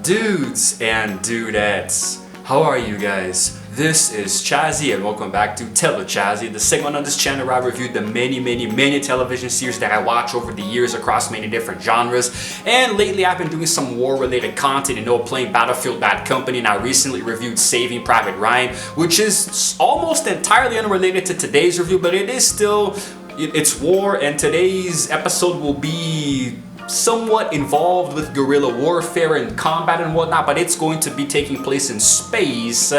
Dudes and dudettes, how are you guys? This is Chazzy and welcome back to Chazzy, the segment on this channel where I review the many television series that I watch over the years across many different genres. And lately I've been doing some war-related content, playing Battlefield Bad Company, and I recently reviewed Saving Private Ryan, which is almost entirely unrelated to today's review, but it is still, it's war, and today's episode will be somewhat involved with guerrilla warfare and combat and whatnot, but it's going to be taking place in space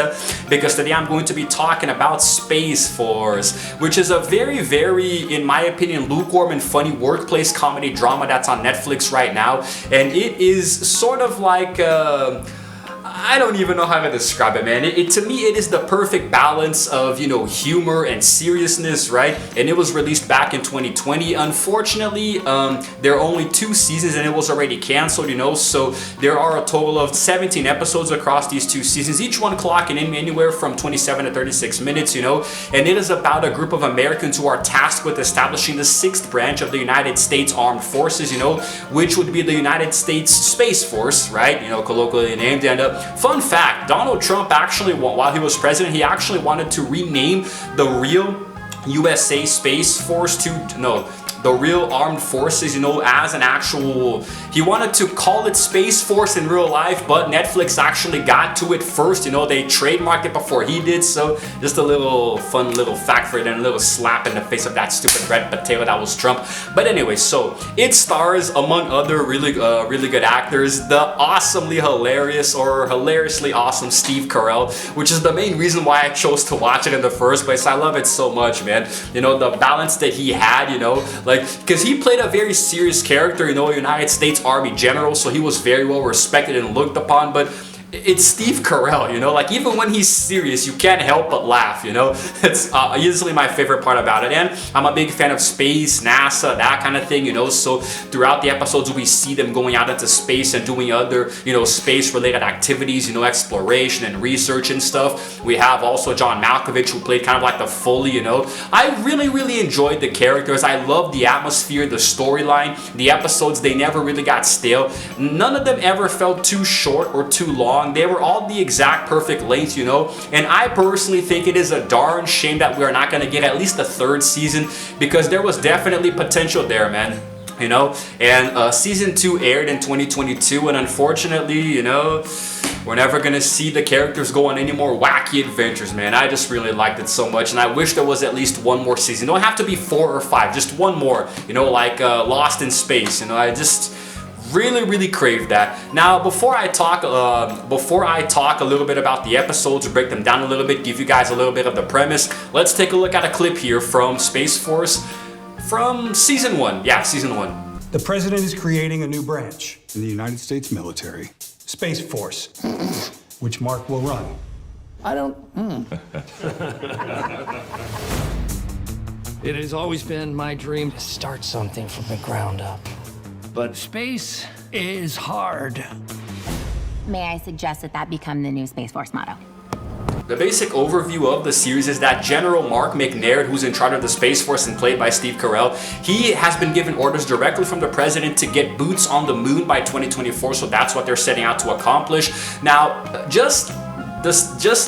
because today I'm going to be talking about Space Force, which is a very, in my opinion, lukewarm and funny workplace comedy drama that's on Netflix right now. And it is sort of like I don't even know how to describe it, man. To me, it is the perfect balance of, humor and seriousness, right? And it was released back in 2020. Unfortunately, there are only 2 seasons and it was already canceled, so there are a total of 17 episodes across these 2 seasons, each one clocking in anywhere from 27 to 36 minutes, and it is about a group of Americans who are tasked with establishing the 6th branch of the United States Armed Forces, which would be the United States Space Force, right? Colloquially named. And fun fact, Donald Trump actually, while he was president, he actually wanted to rename the real USA Space Force the real armed forces, as an actual, he wanted to call it Space Force in real life, but Netflix actually got to it first, they trademarked it before he did. So just a little fun little fact for it, and a little slap in the face of that stupid red potato that was Trump. But anyway, so it stars, among other really good actors, the awesomely hilarious or hilariously awesome Steve Carell, which is the main reason why I chose to watch it in the first place. I love it so much, man. The balance that he had, because he played a very serious character, a United States Army general, so he was very well respected and looked upon, but it's Steve Carell, even when he's serious, you can't help but laugh, It's easily my favorite part about it. And I'm a big fan of space, NASA, that kind of thing, so throughout the episodes we see them going out into space and doing other, space related activities, exploration and research and stuff. We have also John Malkovich, who played kind of like the Foley, I really enjoyed the characters. I love the atmosphere, the storyline, the episodes, they never really got stale. None of them ever felt too short or too long. They were all the exact perfect length, and I personally think it is a darn shame that we are not going to get at least a 3rd season, because there was definitely potential there, man. And season 2 aired in 2022, and unfortunately, we're never gonna see the characters go on any more wacky adventures, man. I just really liked it so much, and I wish there was at least one more season. Don't have to be 4 or 5, just one more, like Lost in Space. I just really crave that. Now, before I talk a little bit about the episodes, break them down a little bit, give you guys a little bit of the premise, let's take a look at a clip here from Space Force from season 1. Yeah, season 1. The president is creating a new branch in the United States military. Space Force, which Mark will run. I don't. It has always been my dream to start something from the ground up. But space is hard. May I suggest that become the new Space Force motto? The basic overview of the series is that General Mark McNair, who's in charge of the Space Force and played by Steve Carell, he has been given orders directly from the president to get boots on the moon by 2024, so that's what they're setting out to accomplish. Now, just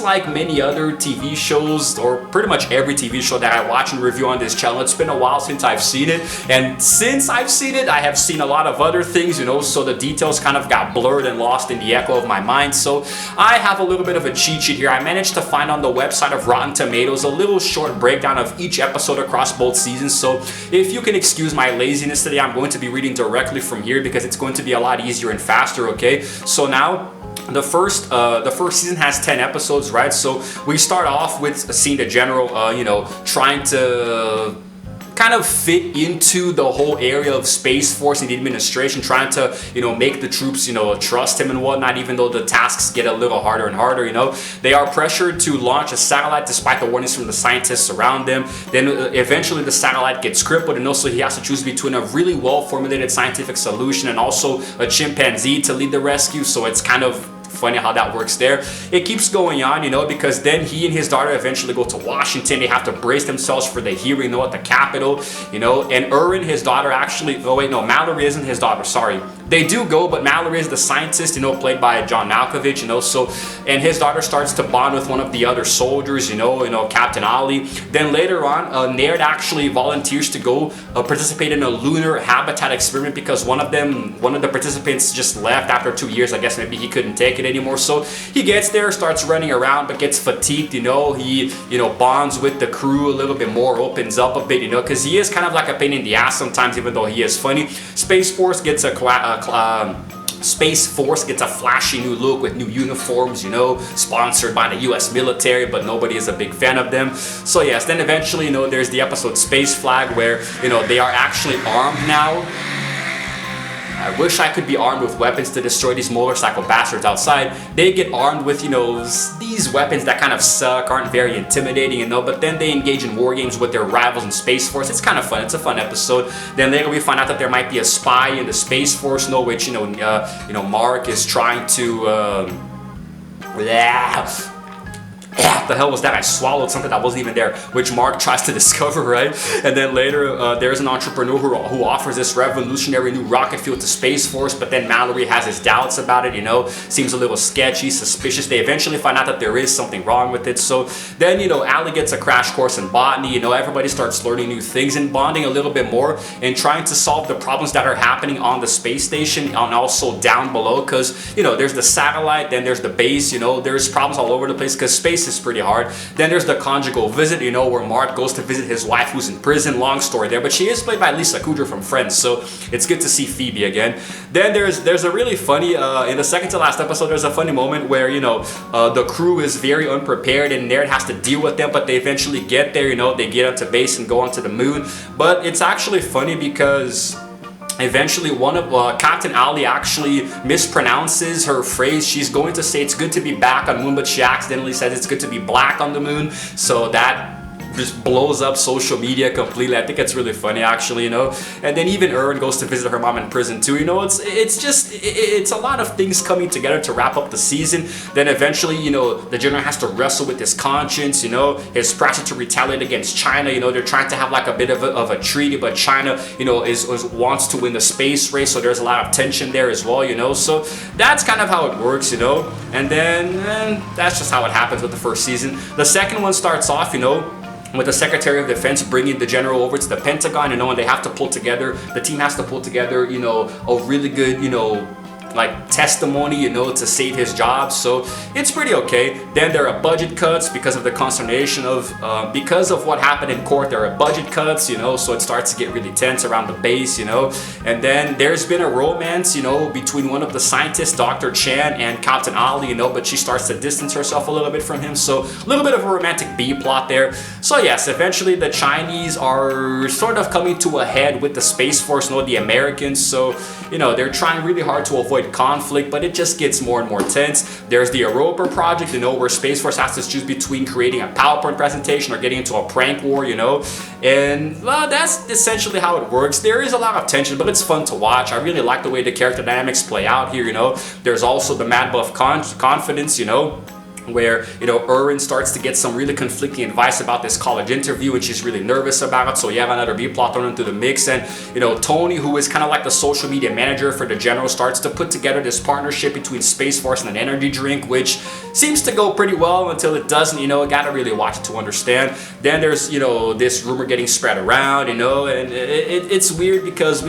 like many other TV shows, or pretty much every TV show that I watch and review on this channel, it's been a while since I've seen it, and since I've seen it, I have seen a lot of other things, so the details kind of got blurred and lost in the echo of my mind. So I have a little bit of a cheat sheet here. I managed to find on the website of Rotten Tomatoes a little short breakdown of each episode across both seasons, so if you can excuse my laziness today, I'm going to be reading directly from here because it's going to be a lot easier and faster, okay? So now, the first season has 10 episodes, right? So we start off with seeing the general, trying to kind of fit into the whole area of Space Force and the administration, trying to, make the troops, trust him and whatnot, even though the tasks get a little harder and harder, They are pressured to launch a satellite despite the warnings from the scientists around them. Then eventually the satellite gets crippled, and also he has to choose between a really well-formulated scientific solution and also a chimpanzee to lead the rescue, so it's kind of funny how that works there. It keeps going on, because then he and his daughter eventually go to Washington. They have to brace themselves for the hearing, at the Capitol, and Erin, his daughter, actually, oh wait, no, Mallory isn't his daughter, sorry. They do go, but Mallory is the scientist, played by John Malkovich, so, and his daughter starts to bond with one of the other soldiers, Captain Ali. Then later on, Naird actually volunteers to go participate in a lunar habitat experiment because one of the participants just left after 2 years. I guess maybe he couldn't take it anymore. So he gets there, starts running around, but gets fatigued, he, bonds with the crew a little bit more, opens up a bit, because he is kind of like a pain in the ass sometimes, even though he is funny. Space Force gets a flashy new look with new uniforms, sponsored by the US military, but nobody is a big fan of them. So yes, then eventually, there's the episode Space Flag where, they are actually armed now. I wish I could be armed with weapons to destroy these motorcycle bastards outside. They get armed with, these weapons that kind of suck, aren't very intimidating, but then they engage in war games with their rivals in Space Force. It's kind of fun. It's a fun episode. Then later we find out that there might be a spy in the Space Force, which, Mark is trying to, what the hell was that? I swallowed something that wasn't even there, which Mark tries to discover, right? And then later, there's an entrepreneur who offers this revolutionary new rocket fuel to Space Force, but then Mallory has his doubts about it, seems a little sketchy, suspicious. They eventually find out that there is something wrong with it. So then, Ali gets a crash course in botany, everybody starts learning new things and bonding a little bit more and trying to solve the problems that are happening on the space station and also down below, because, there's the satellite, then there's the base, there's problems all over the place because space is pretty hard. Then there's the conjugal visit, where Mark goes to visit his wife who's in prison. Long story there, but she is played by Lisa Kudrow from Friends, so it's good to see Phoebe again. Then there's a really funny, in the second to last episode, there's a funny moment where, the crew is very unprepared and Naird has to deal with them, but they eventually get there, they get up to base and go onto the moon. But it's actually funny because eventually one of Captain Ali actually mispronounces her phrase. She's going to say it's good to be back on the moon, but she accidentally says it's good to be black on the moon. So that just blows up social media completely. I think it's really funny actually, and then even Erwin goes to visit her mom in prison too. It's a lot of things coming together to wrap up the season. Then eventually, the general has to wrestle with his conscience, his pressure to retaliate against China. They're trying to have like a bit of a treaty, but China, wants to win the space race, so there's a lot of tension there as well, so that's kind of how it works, and then that's just how it happens with the first season. The second one starts off, with the Secretary of Defense bringing the general over to the Pentagon, and the team has to pull together, a really good, like testimony, to save his job. So it's pretty okay. Then there are budget cuts because of the consternation of, because of what happened in court, there are budget cuts, so it starts to get really tense around the base, and then there's been a romance, between one of the scientists, Dr. Chan, and Captain Ali, but she starts to distance herself a little bit from him. So a little bit of a romantic B plot there. So yes, eventually the Chinese are sort of coming to a head with the Space Force, the Americans. So, they're trying really hard to avoid conflict, but it just gets more and more tense. There's the Europa project, where Space Force has to choose between creating a PowerPoint presentation or getting into a prank war, and well, that's essentially how it works. There is a lot of tension, but it's fun to watch. I really like the way the character dynamics play out here, There's also the Mad Buff confidence, where Erwin starts to get some really conflicting advice about this college interview and she's really nervous about it, so you have another B-plot thrown into the mix. And Tony, who is kind of like the social media manager for the general, starts to put together this partnership between Space Force and an energy drink, which seems to go pretty well until it doesn't. Gotta really watch it to understand. Then there's this rumor getting spread around, and it's weird because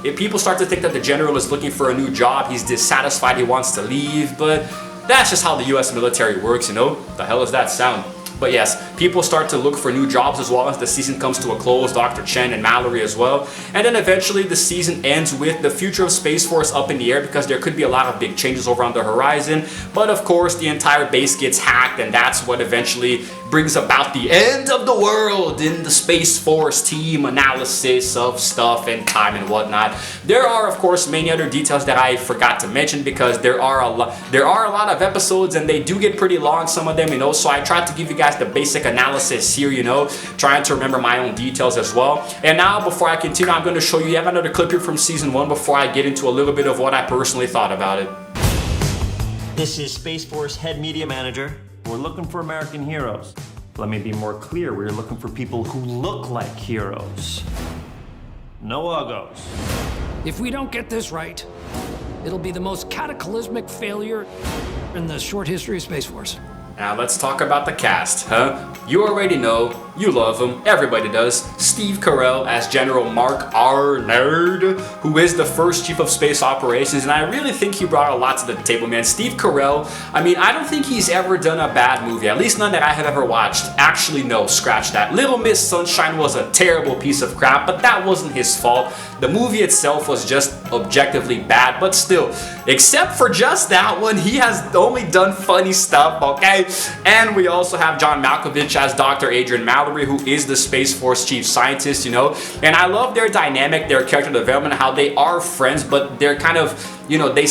if people start to think that the general is looking for a new job, he's dissatisfied, he wants to leave, but that's just how the US military works, The hell is that sound? But yes, people start to look for new jobs as well as the season comes to a close, Dr. Chen and Mallory as well. And then eventually the season ends with the future of Space Force up in the air because there could be a lot of big changes over on the horizon. But of course, the entire base gets hacked, and that's what eventually brings about the end of the world in the Space Force team analysis of stuff and time and whatnot. There are, of course, many other details that I forgot to mention because there are a lot of episodes and they do get pretty long, some of them, so I tried to give you guys the basic analysis here, trying to remember my own details as well. And now, before I continue, I'm going to show you yet another clip here from season 1 before I get into a little bit of what I personally thought about it. This is Space Force Head Media Manager. We're looking for American heroes. Let me be more clear, we're looking for people who look like heroes. No uggos. If we don't get this right, It'll be the most cataclysmic failure in the short history of Space Force. Now let's talk about the cast, huh? You already know, you love him, everybody does. Steve Carell as General Mark Arnard, who is the first Chief of Space Operations, and I really think he brought a lot to the table, man. Steve Carell, I mean, I don't think he's ever done a bad movie, at least none that I have ever watched. Actually, no, scratch that. Little Miss Sunshine was a terrible piece of crap, but that wasn't his fault. The movie itself was just objectively bad, but still, except for just that one, he has only done funny stuff, okay? And we also have John Malkovich as Dr. Adrian Mallory, who is the Space Force chief scientist, you know? And I love their dynamic, their character development, how they are friends, but they're kind of, you know, they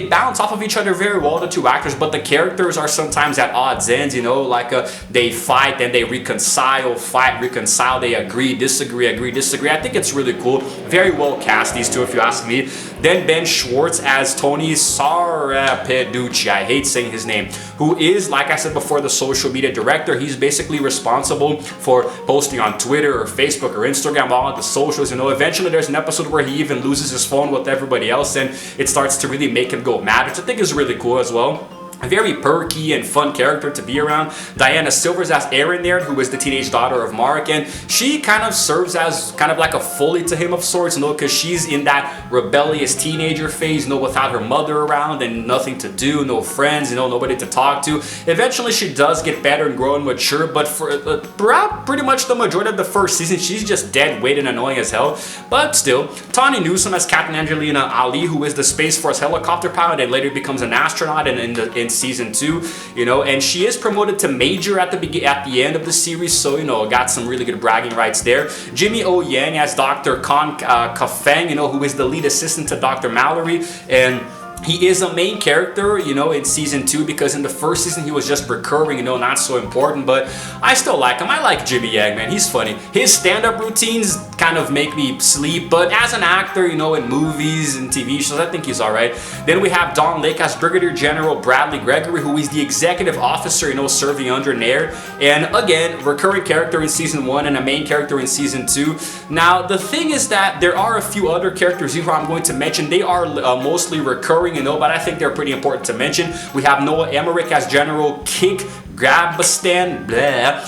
bounce off of each other very well, the two actors, but the characters are sometimes at odds ends, you know, like they fight and they reconcile, fight, reconcile, they agree, disagree. I think it's really cool. Very well cast, these two, if you ask me. Then Ben Schwartz as Tony Sarapeducci, I hate saying his name, who is, like I said before, the social media director. He's basically responsible for posting on Twitter or Facebook or Instagram, all of the socials, you know. Eventually there's an episode where he even loses his phone with everybody else, and it starts to really make him go mad, which I think is really cool as well. A very perky and fun character to be around. Diana Silvers as Erin there, who is the teenage daughter of Mark, and she kind of serves as kind of like a Foley to him of sorts, you know, because she's in that rebellious teenager phase, you know, without her mother around and nothing to do, no friends, you know, nobody to talk to. Eventually she does get better and grow and mature, but for throughout pretty much the majority of the first season, she's just dead weight and annoying as hell. But still, Tawny Newsome as Captain Angelina Ali, who is the Space Force helicopter pilot and later becomes an astronaut in season 2, you know, and she is promoted to major at the end of the series, so, you know, got some really good bragging rights there. Jimmy O Yang as Dr. Con Kafeng, you know, who is the lead assistant to Dr. Mallory, and he is a main character, you know, in season 2, because in the first season he was just recurring, you know, not so important, but I still like him. I like Jimmy Yang, man. He's funny. His stand-up routines kind of make me sleep, but as an actor, you know, in movies and TV shows, I think he's alright. Then we have Don Lake as Brigadier General Bradley Gregory, who is the executive officer, you know, serving under Nair, and again, recurring character in season 1 and a main character in season 2. Now, the thing is that there are a few other characters here I'm going to mention. They are mostly recurring, you know, but I think they're pretty important to mention. We have Noah Emmerich as General Kik Grabastan,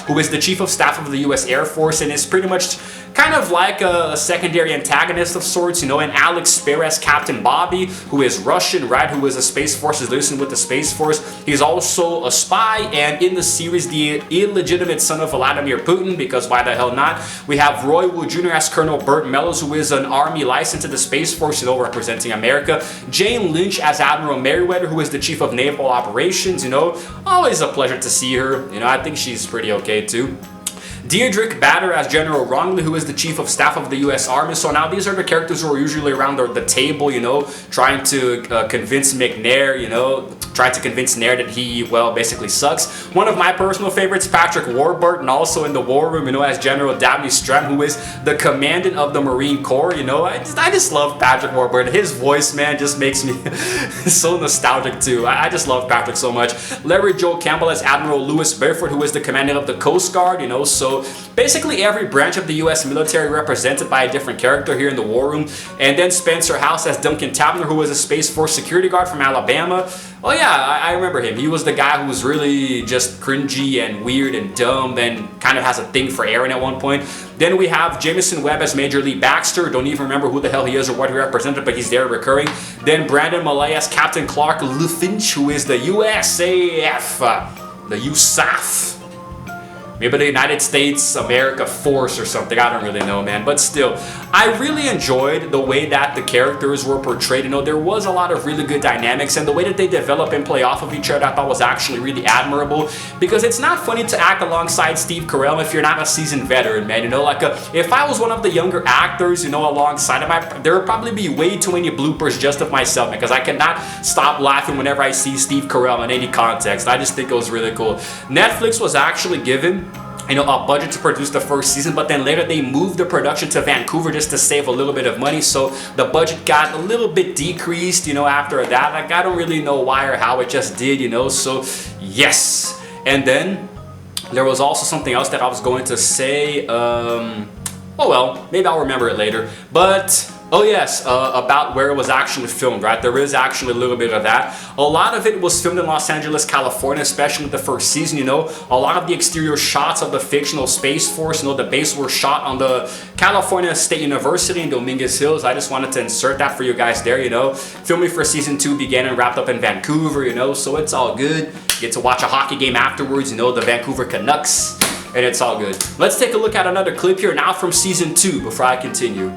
who is the Chief of Staff of the U.S. Air Force and is pretty much kind of like a secondary antagonist of sorts, you know, and Alex Spear as Captain Bobby, who is Russian, right, who is a Space Force, is listening with the Space Force. He's also a spy, and in the series, the illegitimate son of Vladimir Putin, because why the hell not? We have Roy Wood Jr. as Colonel Burt Mellows, who is an Army licensed to the Space Force, you know, representing America. Jane Lynch as Admiral Merriweather, who is the Chief of Naval Operations, you know, always a pleasure to see her. You know, I think she's pretty okay too. Deirdre Bader as General Rongley, who is the Chief of Staff of the U.S. Army. So now these are the characters who are usually around the table, you know, trying to convince McNair, you know, trying to convince Nair that he, well, basically sucks. One of my personal favorites, Patrick Warburton, also in the War Room, you know, as General Dabney Strem, who is the Commandant of the Marine Corps, you know. I just love Patrick Warburton. His voice, man, just makes me so nostalgic too. I just love Patrick so much. Larry Joe Campbell as Admiral Louis Barefoot, who is the Commandant of the Coast Guard, you know, so basically every branch of the U.S. military represented by a different character here in the War Room. And then Spencer House as Duncan Tavener, who is a Space Force security guard from Alabama. Oh yeah, I remember him. He was the guy who was really just cringy and weird and dumb and kind of has a thing for Aaron at one point. Then we have Jameson Webb as Major Lee Baxter. Don't even remember who the hell he is or what he represented, but he's there recurring. Then Brandon Malay as Captain Clark Lufinch, who is the USAF, the USAF. Maybe the United States America Force or something. I don't really know, man. But still, I really enjoyed the way that the characters were portrayed. You know, there was a lot of really good dynamics, and the way that they develop and play off of each other I thought was actually really admirable, because it's not funny to act alongside Steve Carell if you're not a seasoned veteran, man. You know, like if I was one of the younger actors, you know, alongside him, there would probably be way too many bloopers just of myself, because I cannot stop laughing whenever I see Steve Carell in any context. I just think it was really cool. Netflix was actually given, you know, a budget to produce the first season, but then later they moved the production to Vancouver just to save a little bit of money, so the budget got a little bit decreased, you know, after that. Like, I don't really know why or how, it just did, you know, so yes. And then there was also something else that I was going to say, oh well, maybe I'll remember it later, but Oh yes, about where it was actually filmed, right? There is actually a little bit of that. A lot of it was filmed in Los Angeles, California, especially the first season, you know. A lot of the exterior shots of the fictional Space Force, you know, the base were shot on the California State University in Dominguez Hills. I just wanted to insert that for you guys there, you know. Filming for season 2 began and wrapped up in Vancouver, you know, so it's all good. You get to watch a hockey game afterwards, you know, the Vancouver Canucks, and it's all good. Let's take a look at another clip here now from season 2 before I continue.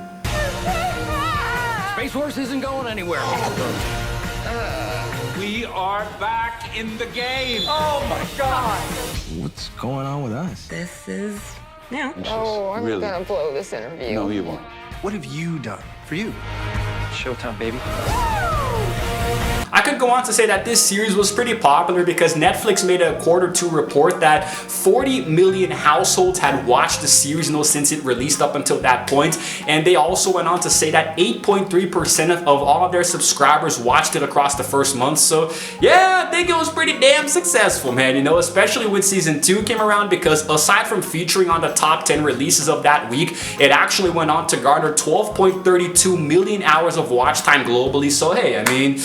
Space Force isn't going anywhere. We are back in the game. Oh my God. What's going on with us? This is new. Oh, I'm gonna blow this interview. No, you won't. What have you done for you? Showtime, baby. I could go on to say that this series was pretty popular because Netflix made a Q2 report that 40 million households had watched the series, you know, since it released up until that point. And they also went on to say that 8.3% of all of their subscribers watched it across the first month. So yeah, I think it was pretty damn successful, man, you know, especially when season 2 came around, because aside from featuring on the top 10 releases of that week, it actually went on to garner 12.32 million hours of watch time globally. So hey, I mean,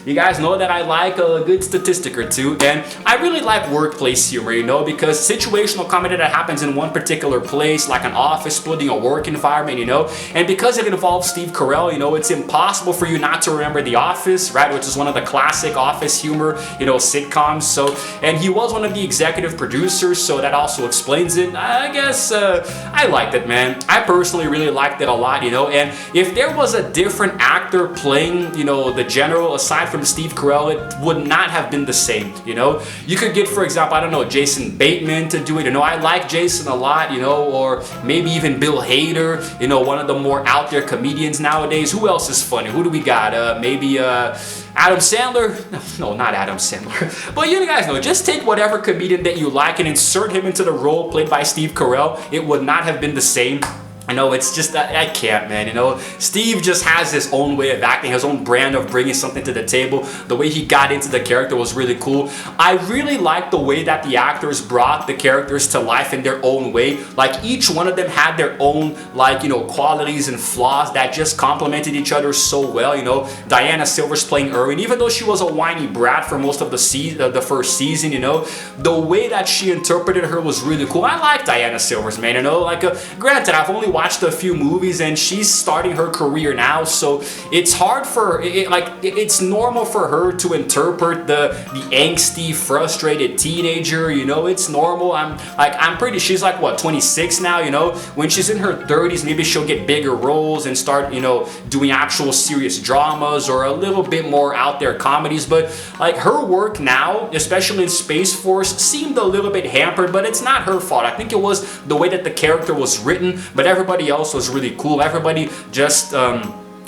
you guys know that I like a good statistic or two, and I really like workplace humor, you know, because situational comedy that happens in one particular place, like an office building, a work environment, you know, and because it involves Steve Carell, you know, it's impossible for you not to remember The Office, right, which is one of the classic office humor, you know, sitcoms. So, and he was one of the executive producers, so that also explains it. I guess I liked it, man. I personally really liked it a lot, you know, and if there was a different actor playing, you know, the general aside from Steve Carell, it would not have been the same, you know. You could get, for example, I don't know, Jason Bateman to do it, you know. I like Jason a lot, you know, or maybe even Bill Hader, you know, one of the more out there comedians nowadays. Who else is funny? Who do we got? Maybe Adam Sandler? No, not Adam Sandler. But you guys know, just take whatever comedian that you like and insert him into the role played by Steve Carell. It would not have been the same. I know, it's just, I can't, man, you know. Steve just has his own way of acting, his own brand of bringing something to the table. The way he got into the character was really cool. I really like the way that the actors brought the characters to life in their own way. Like, each one of them had their own, like, you know, qualities and flaws that just complemented each other so well, you know. Diana Silver's playing Irwin, even though she was a whiny brat for most of the first season, you know, the way that she interpreted her was really cool. I like Diana Silver's, man, you know, like, granted, I've only watched a few movies and she's starting her career now, so it's hard for it's normal for her to interpret the angsty, frustrated teenager, you know. It's normal. I'm pretty, she's like what, 26 now, you know. When she's in her 30s, maybe she'll get bigger roles and start, you know, doing actual serious dramas or a little bit more out there comedies. But like, her work now, especially in Space Force, seemed a little bit hampered, but it's not her fault. I think it was the way that the character was written, but everybody else was really cool. Everybody just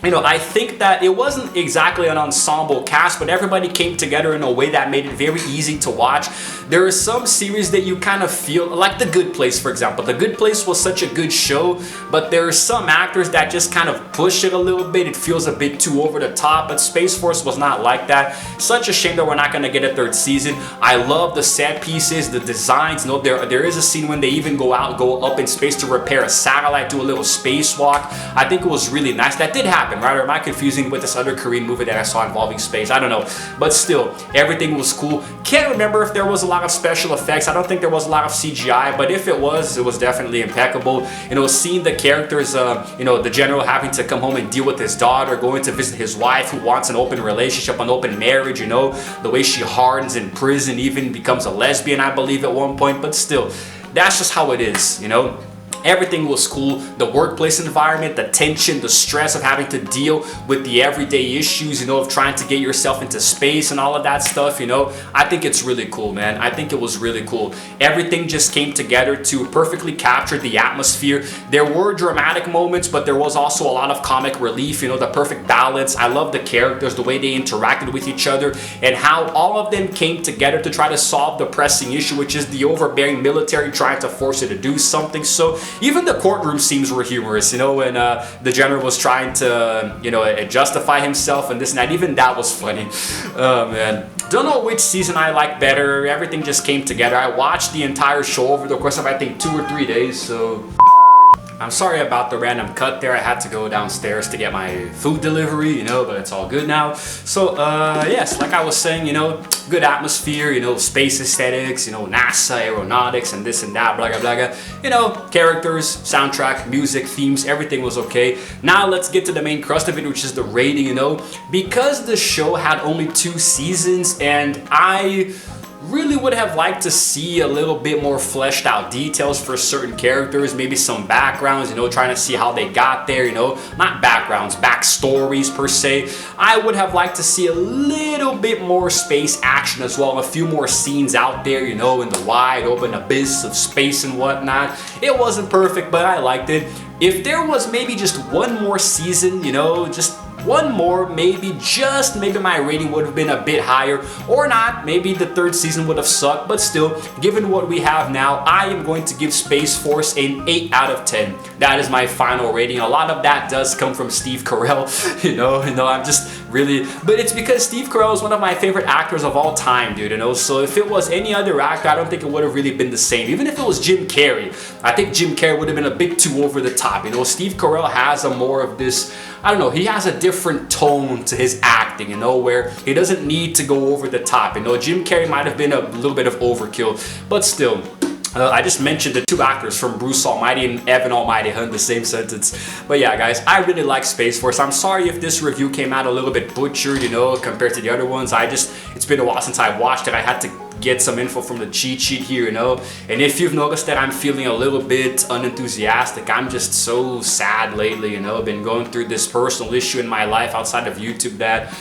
you know, I think that it wasn't exactly an ensemble cast, but everybody came together in a way that made it very easy to watch. There are some series that you kind of feel, like The Good Place, for example. The Good Place was such a good show, but there are some actors that just kind of push it a little bit. It feels a bit too over the top, but Space Force was not like that. Such a shame that we're not going to get a third season. I love the set pieces, the designs. You know, there is a scene when they even go up in space to repair a satellite, do a little spacewalk. I think it was really nice. That did happen, right? Or am I confusing with this other Korean movie that I saw involving space? I don't know. But still, everything was cool. Can't remember if there was a lot of special effects. I don't think there was a lot of CGI, but if it was definitely impeccable. You know, seeing the characters, you know, the general having to come home and deal with his daughter, going to visit his wife who wants an open relationship, an open marriage, you know, the way she hardens in prison, even becomes a lesbian, I believe, at one point. But still, that's just how it is, you know. Everything was cool. The workplace environment, the tension, the stress of having to deal with the everyday issues, you know, of trying to get yourself into space and all of that stuff, you know. I think it's really cool, man. I think it was really cool. Everything just came together to perfectly capture the atmosphere. There were dramatic moments, but there was also a lot of comic relief, you know, the perfect balance. I love the characters, the way they interacted with each other, and how all of them came together to try to solve the pressing issue, which is the overbearing military trying to force you to do something. So even the courtroom scenes were humorous, you know, when the general was trying to, you know, justify himself and this and that. Even that was funny. Oh, man. Don't know which season I like better. Everything just came together. I watched the entire show over the course of, I think, 2 or 3 days, so I'm sorry about the random cut there. I had to go downstairs to get my food delivery, you know, but it's all good now. So, yes, like I was saying, you know, good atmosphere, you know, space aesthetics, you know, NASA, aeronautics, and this and that, blah, blah, blah, blah. You know, characters, soundtrack, music, themes, everything was okay. Now let's get to the main crust of it, which is the rating, you know. Because the show had only 2 seasons, and I really would have liked to see a little bit more fleshed out details for certain characters, maybe some backgrounds, you know, trying to see how they got there, you know, not backgrounds, backstories per se. I would have liked to see a little bit more space action as well, a few more scenes out there, you know, in the wide open abyss of space and whatnot. It wasn't perfect, but I liked it. If there was maybe just one more season, you know, just one more, maybe my rating would have been a bit higher, or not, maybe the 3rd season would have sucked, but still, given what we have now, I am going to give Space Force an 8 out of 10. That is my final rating. A lot of that does come from Steve Carell, you know, I'm just really, but it's because Steve Carell is one of my favorite actors of all time, dude, you know, so if it was any other actor, I don't think it would have really been the same. Even if it was Jim Carrey, I think Jim Carrey would have been a bit too over the top, you know. Steve Carell has a more of this, I don't know, he has a different tone to his acting, you know, where he doesn't need to go over the top, you know. Jim Carrey might have been a little bit of overkill, but still. I just mentioned the 2 actors from Bruce Almighty and Evan Almighty in the same sentence. But yeah, guys, I really like Space Force. I'm sorry if this review came out a little bit butchered, you know, compared to the other ones. It's been a while since I watched it. I had to get some info from the cheat sheet here, you know. And if you've noticed that I'm feeling a little bit unenthusiastic, I'm just so sad lately, you know. I've been going through this personal issue in my life outside of YouTube that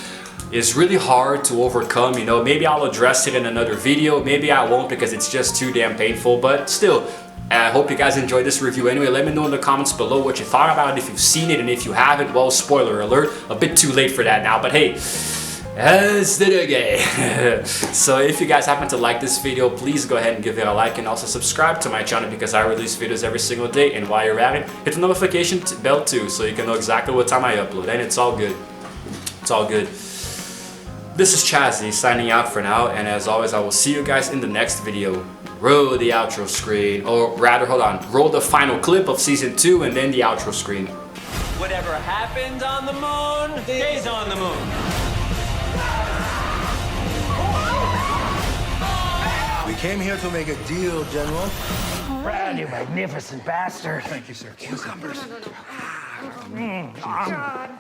is really hard to overcome, you know. Maybe I'll address it in another video, maybe I won't because it's just too damn painful, but still, I hope you guys enjoyed this review anyway. Let me know in the comments below what you thought about it, if you've seen it, and if you haven't, well, spoiler alert, a bit too late for that now, but hey, as the day. So if you guys happen to like this video, please go ahead and give it a like, and also subscribe to my channel because I release videos every single day, and while you're at it, hit the notification bell too so you can know exactly what time I upload, and it's all good. It's all good. This is Chazzy signing out for now, and as always, I will see you guys in the next video. Roll the outro screen, or rather, hold on, roll the final clip of season 2 and then the outro screen. Whatever happens on the moon stays on the moon. We came here to make a deal, General. Brad, you magnificent bastard. Thank you, sir. Cucumbers. God.